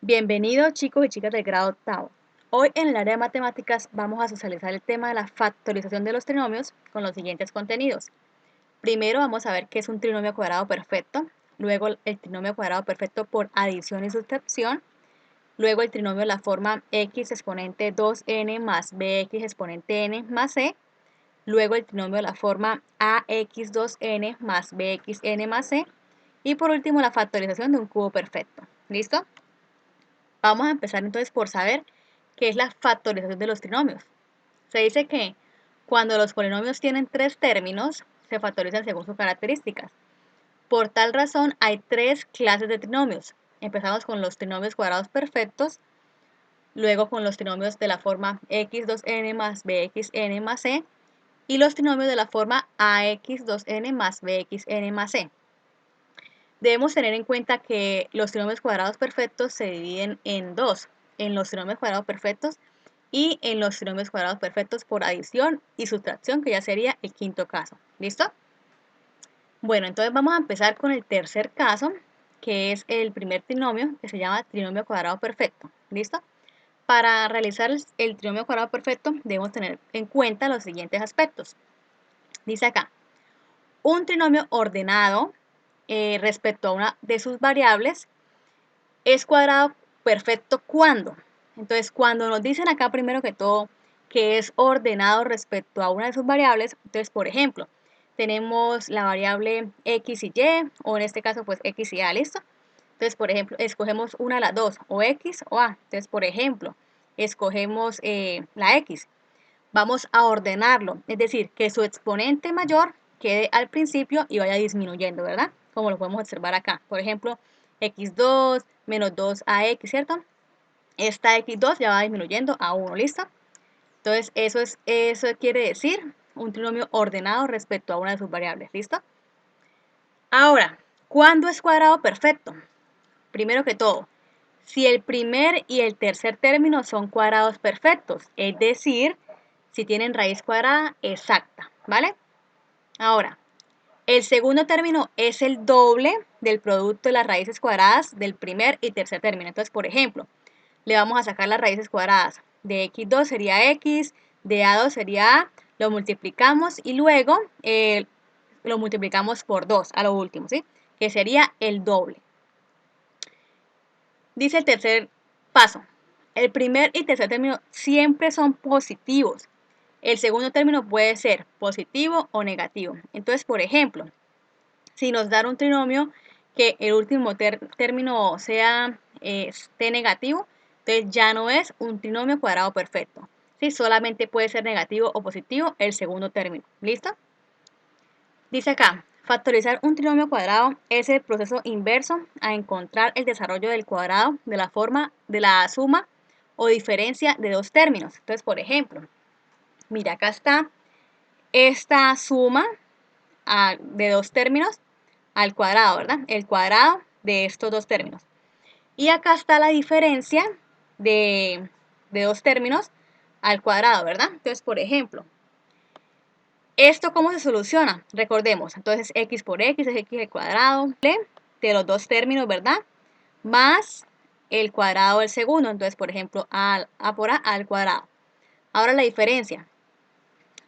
Bienvenidos chicos y chicas del grado octavo. Hoy en el área de matemáticas vamos a socializar el tema de la factorización de los trinomios con los siguientes contenidos. Primero vamos a ver qué es un trinomio cuadrado perfecto, luego el trinomio cuadrado perfecto por adición y sustracción, luego el trinomio de la forma x exponente 2n más bx exponente n más c, luego el trinomio de la forma ax2n más bxn más c y por último la factorización de un cubo perfecto. ¿Listo? Vamos a empezar entonces por saber qué es la factorización de los trinomios. Se dice que cuando los polinomios tienen tres términos, se factorizan según sus características. Por tal razón, hay tres clases de trinomios. Empezamos con los trinomios cuadrados perfectos, luego con los trinomios de la forma x2n más bxn más c y los trinomios de la forma ax2n más bxn más c. Debemos tener en cuenta que los trinomios cuadrados perfectos se dividen en dos, en los trinomios cuadrados perfectos y en los trinomios cuadrados perfectos por adición y sustracción, que ya sería el quinto caso. ¿Listo? Bueno, entonces vamos a empezar con el tercer caso, que es el primer trinomio, que se llama trinomio cuadrado perfecto. ¿Listo? Para realizar el trinomio cuadrado perfecto debemos tener en cuenta los siguientes aspectos. Dice acá, un trinomio ordenado respecto a una de sus variables es cuadrado perfecto cuando. Entonces, cuando nos dicen acá primero que todo que es ordenado respecto a una de sus variables, entonces, por ejemplo, tenemos la variable x y y, o en este caso, pues x y a, ¿listo? Entonces, por ejemplo, escogemos una de las dos, o x o a. Entonces, por ejemplo, escogemos la x. Vamos a ordenarlo, es decir, que su exponente mayor quede al principio y vaya disminuyendo, ¿verdad? Como lo podemos observar acá. Por ejemplo, x2 menos 2ax, ¿cierto? Esta x2 ya va disminuyendo a 1, ¿listo? Entonces, eso quiere decir un trinomio ordenado respecto a una de sus variables, ¿listo? Ahora, ¿cuándo es cuadrado perfecto? Primero que todo, si el primer y el tercer término son cuadrados perfectos, es decir, si tienen raíz cuadrada exacta, ¿vale? Ahora, el segundo término es el doble del producto de las raíces cuadradas del primer y tercer término. Entonces, por ejemplo, le vamos a sacar las raíces cuadradas. De x2 sería x, de a2 sería a, lo multiplicamos y luego lo multiplicamos por 2 a lo último, ¿sí? Que sería el doble. Dice el tercer paso, el primer y tercer término siempre son positivos. El segundo término puede ser positivo o negativo. Entonces, por ejemplo, si nos dan un trinomio que el último término sea esté negativo, entonces ya no es un trinomio cuadrado perfecto. ¿Sí? Solamente puede ser negativo o positivo el segundo término. ¿Listo? Dice acá, factorizar un trinomio cuadrado es el proceso inverso a encontrar el desarrollo del cuadrado de la forma de la suma o diferencia de dos términos. Entonces, por ejemplo, mira, acá está esta suma de dos términos al cuadrado, ¿verdad? El cuadrado de estos dos términos. Y acá está la diferencia de dos términos al cuadrado, ¿verdad? Entonces, por ejemplo, ¿esto cómo se soluciona? Recordemos, entonces x por x es x al cuadrado de los dos términos, ¿verdad? Más el cuadrado del segundo. Entonces, por ejemplo, a por a al cuadrado. Ahora la diferencia,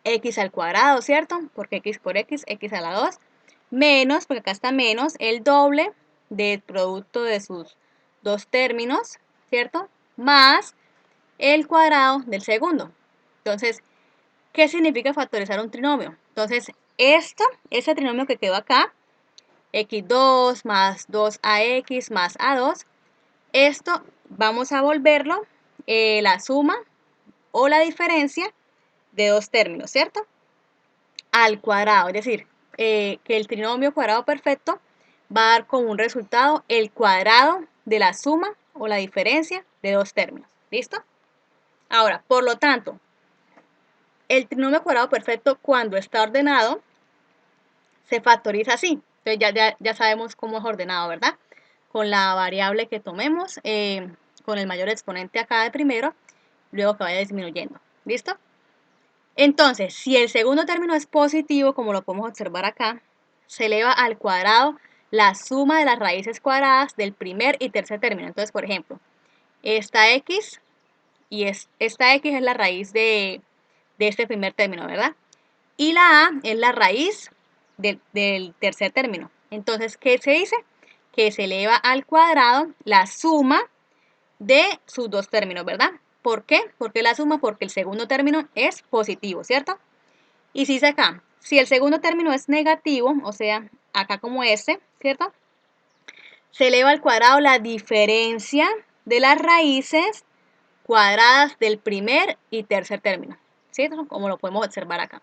x al cuadrado, ¿cierto? Porque x por x a la 2, menos, porque acá está menos, el doble del producto de sus dos términos, ¿cierto? Más el cuadrado del segundo. Entonces, ¿qué significa factorizar un trinomio? Entonces, ese trinomio que quedó acá, x2 más 2ax más a2, esto vamos a volverlo la suma o la diferencia de dos términos, ¿cierto? Al cuadrado, es decir, que el trinomio cuadrado perfecto va a dar como un resultado el cuadrado de la suma o la diferencia de dos términos. ¿Listo? Ahora, por lo tanto, el trinomio cuadrado perfecto cuando está ordenado se factoriza así. Entonces ya sabemos cómo es ordenado, ¿verdad? Con la variable que tomemos, con el mayor exponente acá de primero, luego que vaya disminuyendo. ¿Listo? Entonces, si el segundo término es positivo, como lo podemos observar acá, se eleva al cuadrado la suma de las raíces cuadradas del primer y tercer término. Entonces, por ejemplo, esta X y esta X es la raíz de este primer término, ¿verdad? Y la A es la raíz del tercer término. Entonces, ¿qué se dice? Que se eleva al cuadrado la suma de sus dos términos, ¿verdad? ¿Por qué? Porque la suma, porque el segundo término es positivo, ¿cierto? Y si dice acá, si el segundo término es negativo, o sea, acá como este, ¿cierto? Se eleva al cuadrado la diferencia de las raíces cuadradas del primer y tercer término, ¿cierto? Como lo podemos observar acá.